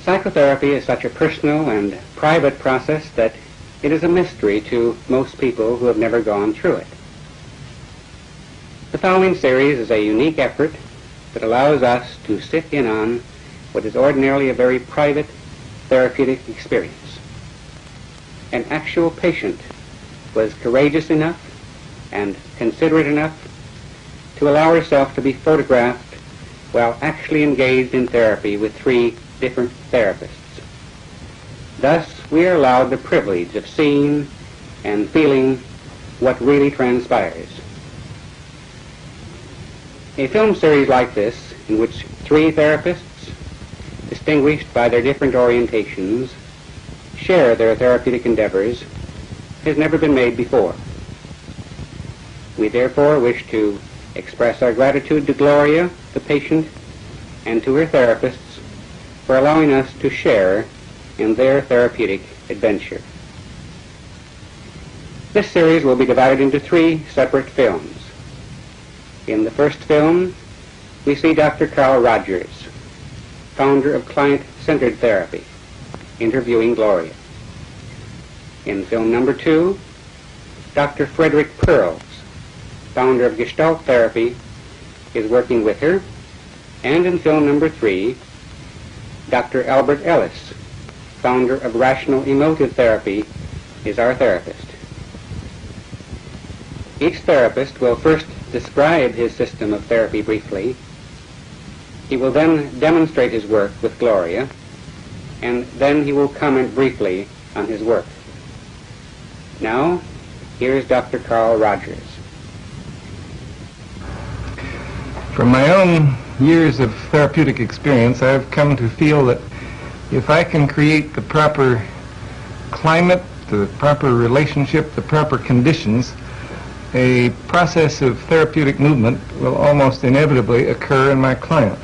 Psychotherapy is such a personal and private process that it is a mystery to most people who have never gone through it. The following series is a unique effort that allows us to sit in on what is ordinarily a very private therapeutic experience. An actual patient was courageous enough and considerate enough to allow herself to be photographed while actually engaged in therapy with 3 different therapists. Thus, we are allowed the privilege of seeing and feeling what really transpires. A film series like this, in which 3 therapists, distinguished by their different orientations, share their therapeutic endeavors, has never been made before. We therefore wish to express our gratitude to Gloria, the patient, and to her therapists for allowing us to share in their therapeutic adventure. This series will be divided into 3 separate films. In the first film, we see Dr. Carl Rogers, founder of client-centered therapy, interviewing Gloria. In film number 2, Dr. Frederick Perls, founder of Gestalt therapy, is working with her. And in film number 3, Dr. Albert Ellis, founder of rational emotive therapy, is our therapist. Each therapist will first describe his system of therapy briefly. He will then demonstrate his work with Gloria, and then he will comment briefly on his work. Now, here is Dr. Carl Rogers. From my own years of therapeutic experience, I've come to feel that if I can create the proper climate, the proper relationship, the proper conditions, a process of therapeutic movement will almost inevitably occur in my client.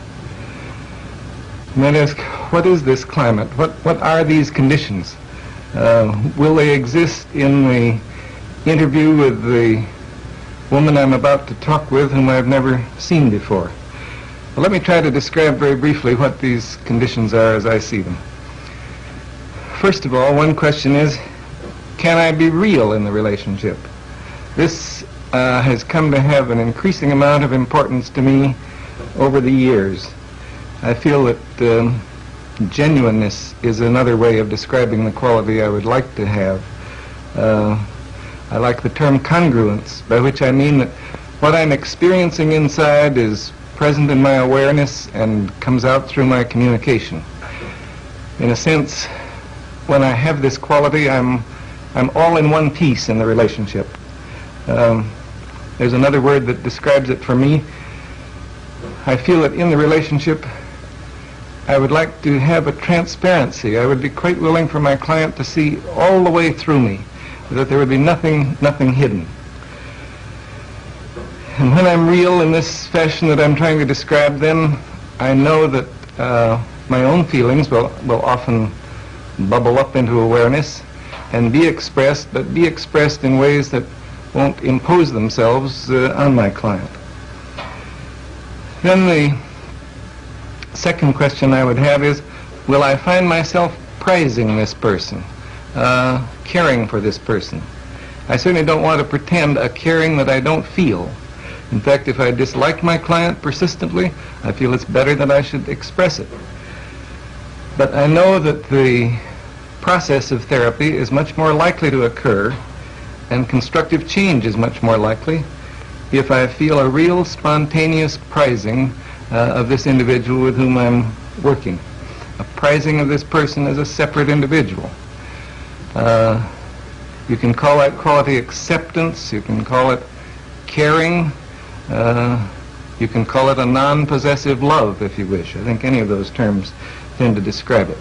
And that is, what is this climate? What are these conditions? Will they exist in the interview with the woman I'm about to talk with, whom I've never seen before? Well, let me try to describe very briefly what these conditions are as I see them. First of all, one question is, can I be real in the relationship? This has come to have an increasing amount of importance to me over the years. I feel that genuineness is another way of describing the quality I would like to have. I like the term congruence, by which I mean that what I'm experiencing inside is present in my awareness and comes out through my communication. In a sense, when I have this quality, I'm all in one piece in the relationship. There's another word that describes it for me. I feel that in the relationship, I would like to have a transparency. I would be quite willing for my client to see all the way through me, that there would be nothing hidden. And when I'm real in this fashion that I'm trying to describe, then I know that my own feelings will often bubble up into awareness and be expressed, but be expressed in ways that won't impose themselves on my client. Then the second question I would have is, will I find myself praising this person? caring for this person. I certainly don't want to pretend a caring that I don't feel. In fact, if I dislike my client persistently, I feel it's better that I should express it. But I know that the process of therapy is much more likely to occur, and constructive change is much more likely, if I feel a real spontaneous prizing of this individual with whom I'm working. A prizing of this person as a separate individual. You can call that quality acceptance, you can call it caring, you can call it a non-possessive love, if you wish. I think any of those terms tend to describe it.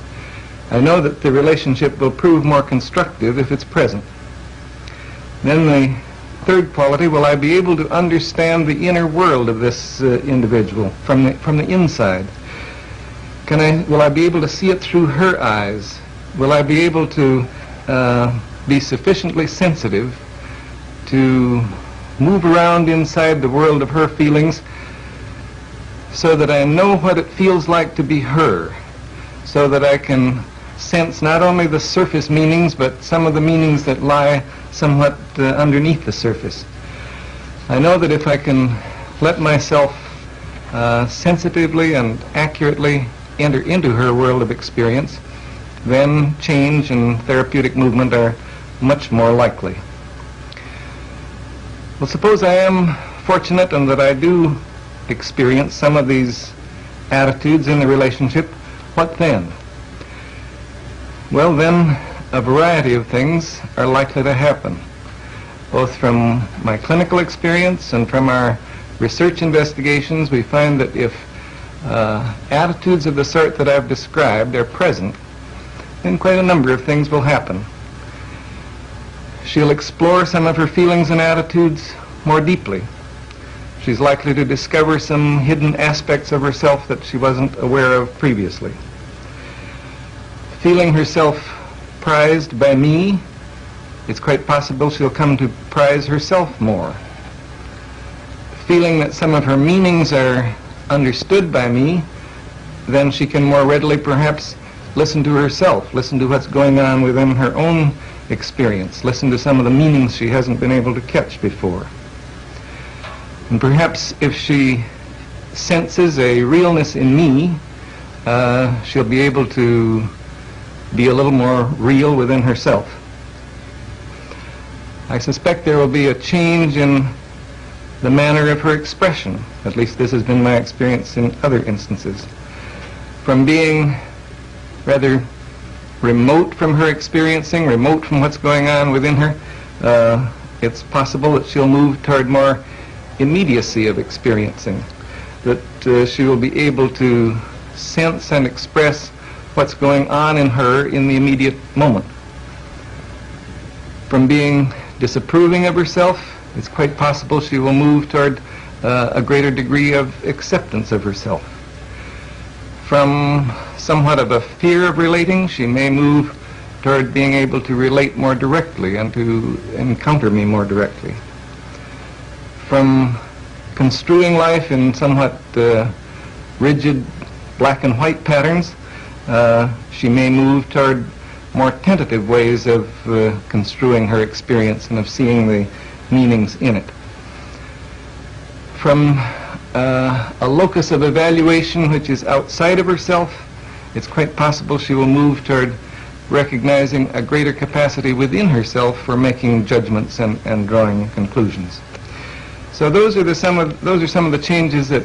I know that the relationship will prove more constructive if it's present. Then the third quality, will I be able to understand the inner world of this individual from the inside? Will I be able to see it through her eyes? Will I be able to be sufficiently sensitive to move around inside the world of her feelings so that I know what it feels like to be her, so that I can sense not only the surface meanings but some of the meanings that lie somewhat underneath the surface. I know that if I can let myself sensitively and accurately enter into her world of experience, then change and therapeutic movement are much more likely. Well, suppose I am fortunate and that I do experience some of these attitudes in the relationship, what then? Well, then a variety of things are likely to happen, both from my clinical experience and from our research investigations. We find that if attitudes of the sort that I've described are present, then quite a number of things will happen. She'll explore some of her feelings and attitudes more deeply. She's likely to discover some hidden aspects of herself that she wasn't aware of previously. Feeling herself prized by me, it's quite possible she'll come to prize herself more. Feeling that some of her meanings are understood by me, then she can more readily perhaps listen to herself, listen to what's going on within her own experience, listen to some of the meanings she hasn't been able to catch before. And perhaps if she senses a realness in me, she'll be able to be a little more real within herself. I suspect there will be a change in the manner of her expression. At least this has been my experience in other instances. From being rather remote from her experiencing, remote from what's going on within her, it's possible that she'll move toward more immediacy of experiencing, that she will be able to sense and express what's going on in her in the immediate moment. From being disapproving of herself, it's quite possible she will move toward a greater degree of acceptance of herself. From somewhat of a fear of relating, she may move toward being able to relate more directly and to encounter me more directly. From construing life in somewhat rigid black and white patterns, she may move toward more tentative ways of construing her experience and of seeing the meanings in it. From a locus of evaluation which is outside of herself, it's quite possible she will move toward recognizing a greater capacity within herself for making judgments and drawing conclusions. So those are some of the changes that